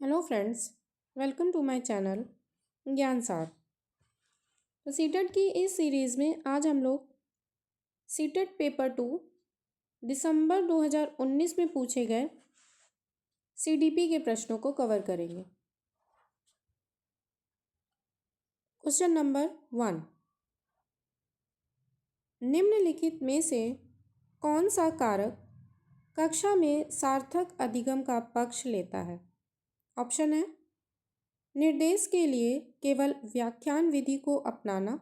Hello friends, welcome to my channel Gyan Saar. तो CTET की इस सीरीज़ में आज हम लोग सीटेट पेपर 2 दिसंबर 2019 में पूछे गए सीडीपी के प्रश्नों को कवर करेंगे। क्वेश्चन नंबर 1, निम्नलिखित में से कौन सा कारक कक्षा में सार्थक अधिगम का पक्ष लेता है? ऑप्शन है निर्देश के लिए केवल व्याख्यान विधि को अपनाना,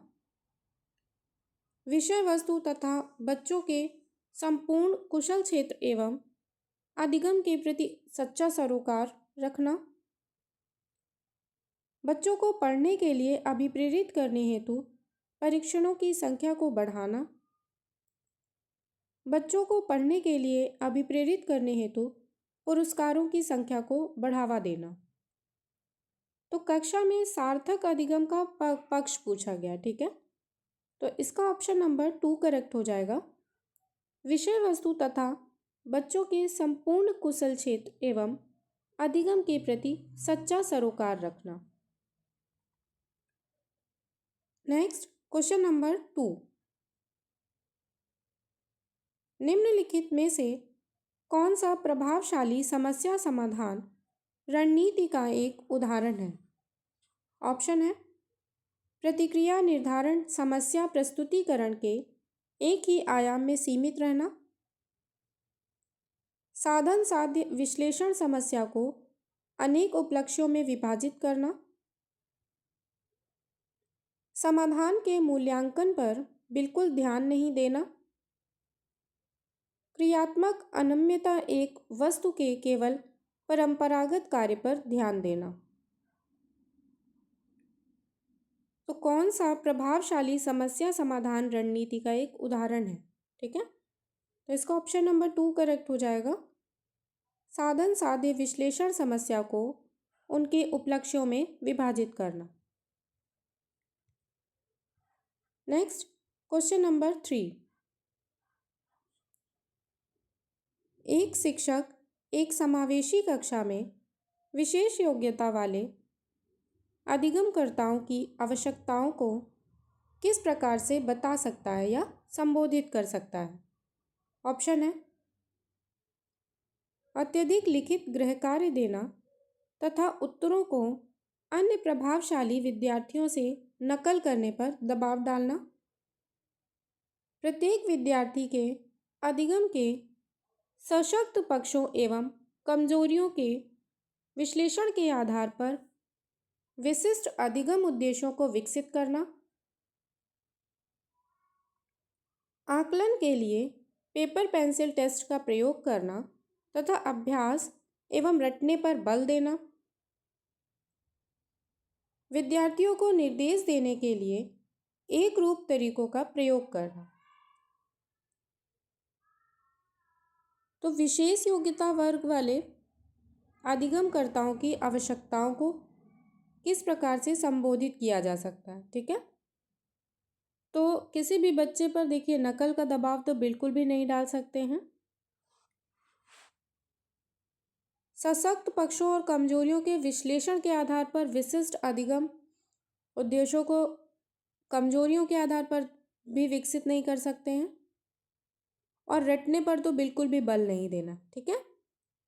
विषय वस्तु तथा बच्चों के संपूर्ण कुशल क्षेत्र एवं अधिगम के प्रति सच्चा सरोकार रखना, बच्चों को पढ़ने के लिए अभिप्रेरित करने हेतु परीक्षणों की संख्या को बढ़ाना, बच्चों को पढ़ने के लिए अभिप्रेरित करने हेतु पुरस्कारों की संख्या को बढ़ावा देना। तो कक्षा में सार्थक अधिगम का पक्ष पूछा गया, ठीक है। तो इसका ऑप्शन नंबर 2 करेक्ट हो जाएगा। विषय वस्तु तथा बच्चों के संपूर्ण कुशल क्षेत्र एवं अधिगम के प्रति सच्चा सरोकार रखना। नेक्स्ट क्वेश्चन नंबर 2, निम्नलिखित में से कौन सा प्रभावशाली समस्या समाधान रणनीति का एक उदाहरण है? ऑप्शन है प्रतिक्रिया निर्धारण समस्या प्रस्तुतिकरण के एक ही आयाम में सीमित रहना, साधन साध्य विश्लेषण समस्या को अनेक उपलक्ष्यों में विभाजित करना, समाधान के मूल्यांकन पर बिल्कुल ध्यान नहीं देना, क्रियात्मक अनम्यता एक वस्तु के केवल परंपरागत कार्य पर ध्यान देना। तो कौन सा प्रभावशाली समस्या समाधान रणनीति का एक उदाहरण है? ठीक है, तो इसका ऑप्शन नंबर 2 करेक्ट हो जाएगा। साधन साध्य विश्लेषण समस्या को उनके उपलक्ष्यों में विभाजित करना। नेक्स्ट क्वेश्चन नंबर 3, एक शिक्षक एक समावेशी कक्षा में विशेष योग्यता वाले अधिगमकर्ताओं की आवश्यकताओं को किस प्रकार से बता सकता है या संबोधित कर सकता है? ऑप्शन है अत्यधिक लिखित गृह कार्य देना तथा उत्तरों को अन्य प्रभावशाली विद्यार्थियों से नकल करने पर दबाव डालना, प्रत्येक विद्यार्थी के अधिगम के सशक्त पक्षों एवं कमजोरियों के विश्लेषण के आधार पर विशिष्ट अधिगम उद्देश्यों को विकसित करना, आकलन के लिए पेपर पेंसिल टेस्ट का प्रयोग करना तथा अभ्यास एवं रटने पर बल देना, विद्यार्थियों को निर्देश देने के लिए एक रूप तरीकों का प्रयोग करना। तो विशेष योग्यता वर्ग वाले अधिगमकर्ताओं की आवश्यकताओं को किस प्रकार से संबोधित किया जा सकता है? ठीक है, तो किसी भी बच्चे पर देखिए नकल का दबाव तो बिल्कुल भी नहीं डाल सकते हैं। सशक्त पक्षों और कमजोरियों के विश्लेषण के आधार पर विशिष्ट अधिगम उद्देश्यों को कमजोरियों के आधार पर भी विकसित नहीं कर सकते हैं, और रटने पर तो बिल्कुल भी बल नहीं देना। ठीक है,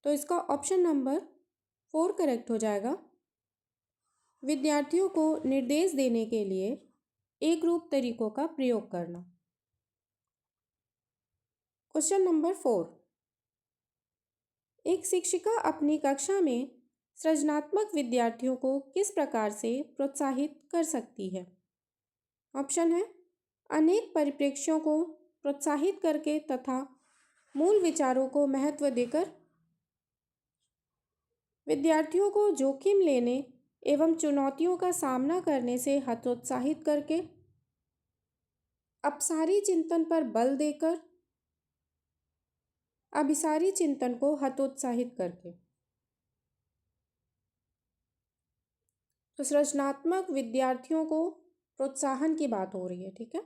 तो इसका ऑप्शन नंबर 4 करेक्ट हो जाएगा। विद्यार्थियों को निर्देश देने के लिए एक रूप तरीकों का प्रयोग करना। क्वेश्चन नंबर 4, एक शिक्षिका अपनी कक्षा में सृजनात्मक विद्यार्थियों को किस प्रकार से प्रोत्साहित कर सकती है? ऑप्शन है अनेक परिप्रेक्ष्यों को प्रोत्साहित करके तथा मूल विचारों को महत्व देकर, विद्यार्थियों को जोखिम लेने एवं चुनौतियों का सामना करने से हतोत्साहित करके, अपसारी चिंतन पर बल देकर, अभिसारी चिंतन को हतोत्साहित करके। तो सृजनात्मक विद्यार्थियों को प्रोत्साहन की बात हो रही है। ठीक है,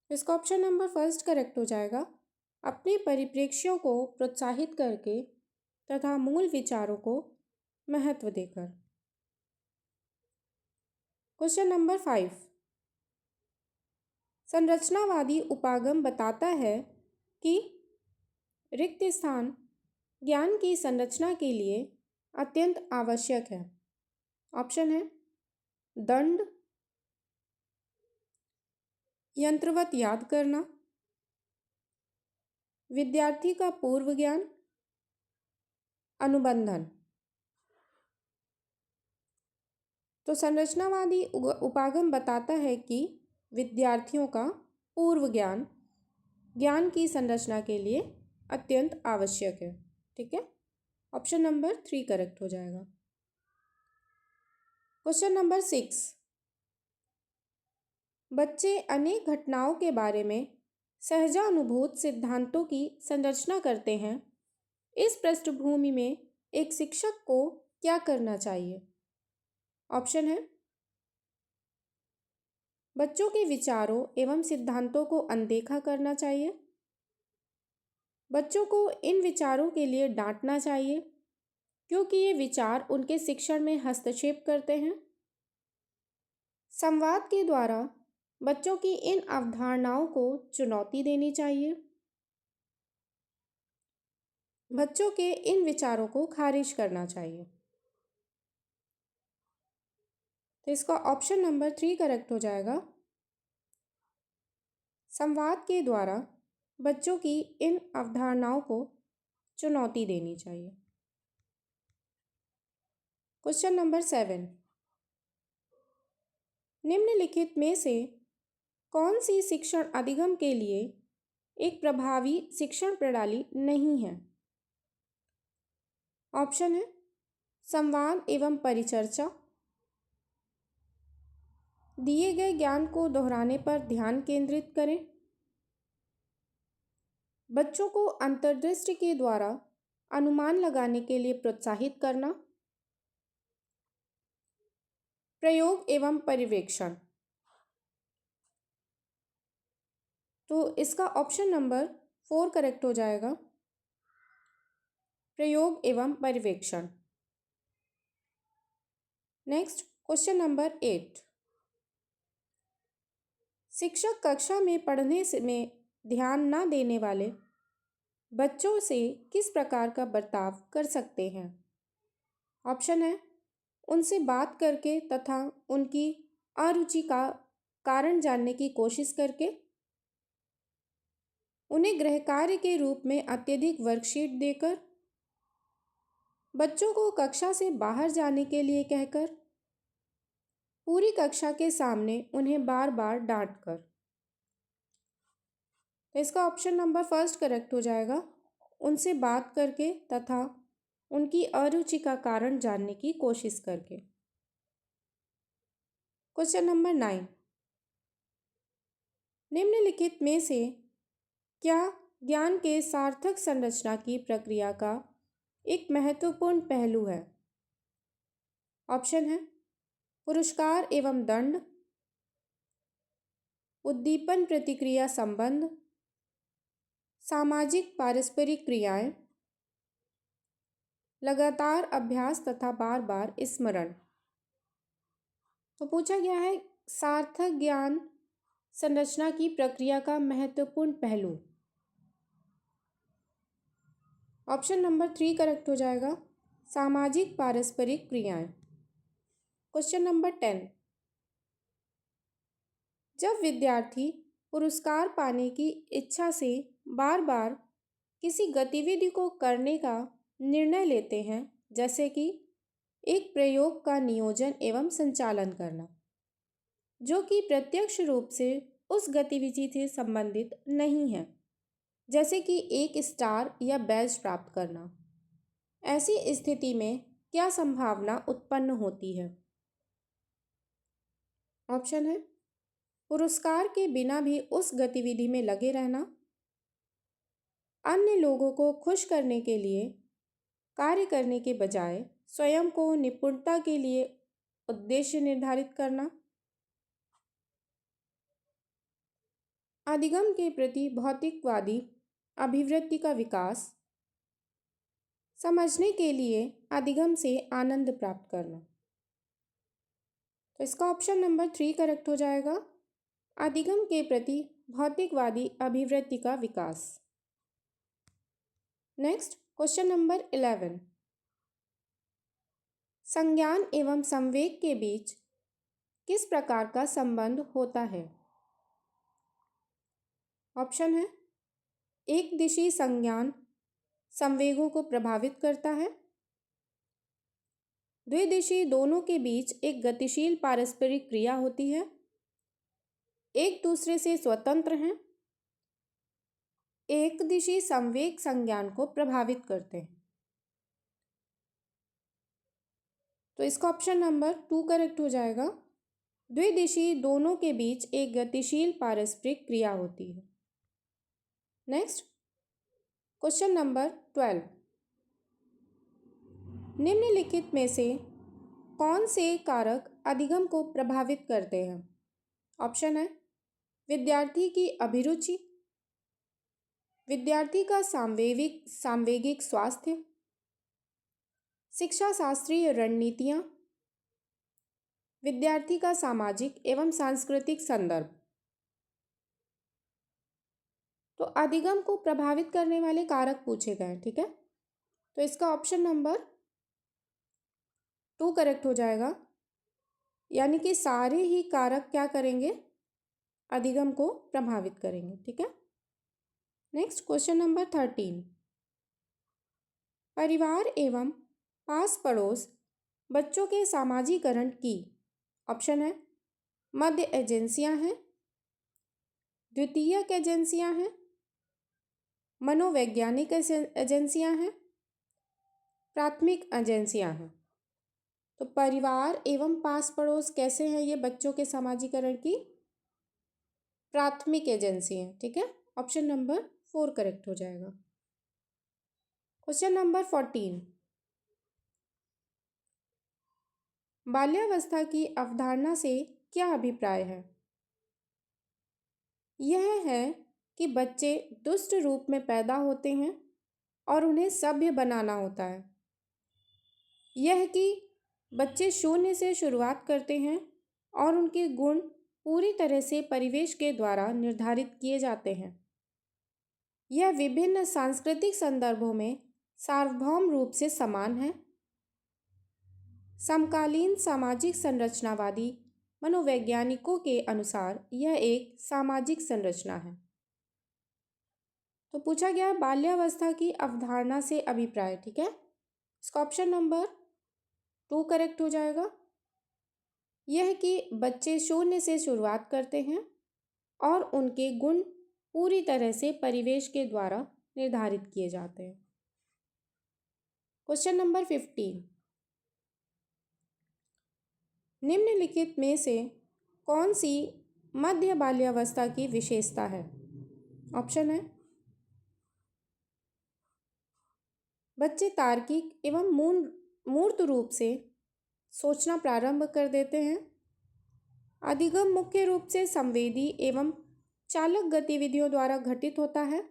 इसका ऑप्शन नंबर 1 करेक्ट हो जाएगा। अपने परिप्रेक्ष्यों को प्रोत्साहित करके तथा मूल विचारों को महत्व देकर। क्वेश्चन नंबर 5, संरचनावादी उपागम बताता है कि रिक्त स्थान ज्ञान की संरचना के लिए अत्यंत आवश्यक है। ऑप्शन है दंड, यंत्रवत याद करना, विद्यार्थी का पूर्व ज्ञान, अनुबंधन। तो संरचनावादी उपागम बताता है कि विद्यार्थियों का पूर्व ज्ञान ज्ञान की संरचना के लिए अत्यंत आवश्यक है। ठीक है, ऑप्शन नंबर 3 करेक्ट हो जाएगा। क्वेश्चन नंबर 6, बच्चे अनेक घटनाओं के बारे में सहजानुभूत सिद्धांतों की संरचना करते हैं। इस पृष्ठभूमि में एक शिक्षक को क्या करना चाहिए? ऑप्शन है बच्चों के विचारों एवं सिद्धांतों को अनदेखा करना चाहिए, बच्चों को इन विचारों के लिए डांटना चाहिए क्योंकि ये विचार उनके शिक्षण में हस्तक्षेप करते हैं, संवाद के द्वारा बच्चों की इन अवधारणाओं को चुनौती देनी चाहिए, बच्चों के इन विचारों को खारिज करना चाहिए। तो इसका ऑप्शन नंबर 3 करेक्ट हो जाएगा। संवाद के द्वारा बच्चों की इन अवधारणाओं को चुनौती देनी चाहिए। क्वेश्चन नंबर 7, निम्नलिखित में से कौन सी शिक्षण अधिगम के लिए एक प्रभावी शिक्षण प्रणाली नहीं है? ऑप्शन है संवाद एवं परिचर्चा, दिए गए ज्ञान को दोहराने पर ध्यान केंद्रित करें, बच्चों को अंतर्दृष्टि के द्वारा अनुमान लगाने के लिए प्रोत्साहित करना, प्रयोग एवं पर्यवेक्षण। तो इसका ऑप्शन नंबर 4 करेक्ट हो जाएगा, प्रयोग एवं पर्यवेक्षण। नेक्स्ट क्वेश्चन नंबर 8, शिक्षक कक्षा में पढ़ने में ध्यान न देने वाले बच्चों से किस प्रकार का बर्ताव कर सकते हैं? ऑप्शन है उनसे बात करके तथा उनकी अरुचि का कारण जानने की कोशिश करके, उन्हें गृह कार्य के रूप में अत्यधिक वर्कशीट देकर, बच्चों को कक्षा से बाहर जाने के लिए कहकर, पूरी कक्षा के सामने उन्हें बार बार डांट कर। तो इसका ऑप्शन नंबर 1 करेक्ट हो जाएगा, उनसे बात करके तथा उनकी अरुचि का कारण जानने की कोशिश करके। क्वेश्चन नंबर 9, निम्नलिखित में से क्या ज्ञान के सार्थक संरचना की प्रक्रिया का एक महत्वपूर्ण पहलू है? ऑप्शन है पुरस्कार एवं दंड, उद्दीपन प्रतिक्रिया संबंध, सामाजिक पारस्परिक क्रियाएं, लगातार अभ्यास तथा बार बार स्मरण। तो पूछा गया है सार्थक ज्ञान संरचना की प्रक्रिया का महत्वपूर्ण पहलू। ऑप्शन नंबर 3 करेक्ट हो जाएगा, सामाजिक पारस्परिक क्रियाएं। क्वेश्चन नंबर 10, जब विद्यार्थी पुरस्कार पाने की इच्छा से बार बार किसी गतिविधि को करने का निर्णय लेते हैं, जैसे कि एक प्रयोग का नियोजन एवं संचालन करना जो कि प्रत्यक्ष रूप से उस गतिविधि से संबंधित नहीं है, जैसे कि एक स्टार या बैज प्राप्त करना, ऐसी स्थिति में क्या संभावना उत्पन्न होती है? ऑप्शन है पुरस्कार के बिना भी उस गतिविधि में लगे रहना, अन्य लोगों को खुश करने के लिए कार्य करने के बजाय स्वयं को निपुणता के लिए उद्देश्य निर्धारित करना, अधिगम के प्रति भौतिकवादी अभिवृत्ति का विकास, समझने के लिए अधिगम से आनंद प्राप्त करना। तो इसका ऑप्शन नंबर 3 करेक्ट हो जाएगा, अधिगम के प्रति भौतिकवादी अभिवृत्ति का विकास। नेक्स्ट क्वेश्चन नंबर 11, संज्ञान एवं संवेग के बीच किस प्रकार का संबंध होता है? ऑप्शन है, एक दिशी संज्ञान संवेगों को प्रभावित करता है, द्विदिशी दोनों के बीच एक गतिशील पारस्परिक क्रिया होती है, एक दूसरे से स्वतंत्र हैं, एक दिशी संवेग संज्ञान को प्रभावित करते हैं। तो इसका ऑप्शन नंबर 2 करेक्ट हो जाएगा, द्विदिशी दोनों के बीच एक गतिशील पारस्परिक क्रिया होती है। नेक्स्ट क्वेश्चन नंबर 12, निम्नलिखित में से कौन से कारक अधिगम को प्रभावित करते हैं? ऑप्शन है, विद्यार्थी की अभिरुचि, विद्यार्थी का सांवेगिक स्वास्थ्य, शिक्षा शास्त्रीय रणनीतियाँ, विद्यार्थी का सामाजिक एवं सांस्कृतिक संदर्भ। तो अधिगम को प्रभावित करने वाले कारक पूछे गए, ठीक है। तो इसका ऑप्शन नंबर 2 करेक्ट हो जाएगा, यानी कि सारे ही कारक क्या करेंगे, अधिगम को प्रभावित करेंगे, ठीक है। नेक्स्ट क्वेश्चन नंबर 13, परिवार एवं पास पड़ोस बच्चों के सामाजिकरण की, ऑप्शन है, मध्य एजेंसियां हैं, द्वितीयक एजेंसियां हैं, मनोवैज्ञानिक एजेंसियां हैं, प्राथमिक एजेंसियां हैं। तो परिवार एवं पास पड़ोस कैसे हैं ये बच्चों के सामाजिकरण की? प्राथमिक एजेंसी है, ठीक है। ऑप्शन नंबर 4 करेक्ट हो जाएगा। क्वेश्चन नंबर 14, बाल्यावस्था की अवधारणा से क्या अभिप्राय है? यह है कि बच्चे दुष्ट रूप में पैदा होते हैं और उन्हें सभ्य बनाना होता है। यह कि बच्चे शून्य से शुरुआत करते हैं और उनके गुण पूरी तरह से परिवेश के द्वारा निर्धारित किए जाते हैं। यह विभिन्न सांस्कृतिक संदर्भों में सार्वभौम रूप से समान है। समकालीन सामाजिक संरचनावादी मनोवैज्ञानिकों के अनुसार यह एक सामाजिक संरचना है। तो पूछा गया बाल्यावस्था की अवधारणा से अभिप्राय, ठीक है। इसका ऑप्शन नंबर 2 करेक्ट हो जाएगा, यह कि बच्चे शून्य से शुरुआत करते हैं और उनके गुण पूरी तरह से परिवेश के द्वारा निर्धारित किए जाते हैं। क्वेश्चन नंबर 15, निम्नलिखित में से कौन सी मध्य बाल्यावस्था की विशेषता है? ऑप्शन है, बच्चे तार्किक एवं मूर्त रूप से सोचना प्रारंभ कर देते हैं। अधिगम मुख्य रूप से संवेदी एवं चालक गतिविधियों द्वारा घटित होता है।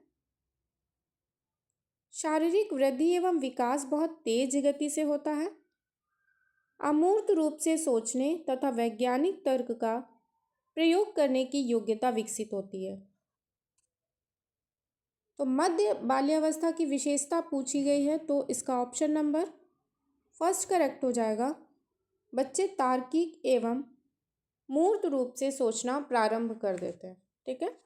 शारीरिक वृद्धि एवं विकास बहुत तेज गति से होता है। अमूर्त रूप से सोचने तथा वैज्ञानिक तर्क का प्रयोग करने की योग्यता विकसित होती है। तो मध्य बाल्यावस्था की विशेषता पूछी गई है, तो इसका ऑप्शन नंबर 1 करेक्ट हो जाएगा, बच्चे तार्किक एवं मूर्त रूप से सोचना प्रारंभ कर देते हैं, ठीक है।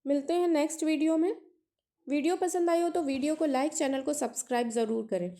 मिलते हैं नेक्स्ट वीडियो में। वीडियो पसंद आई हो तो वीडियो को लाइक, चैनल को सब्सक्राइब ज़रूर करें।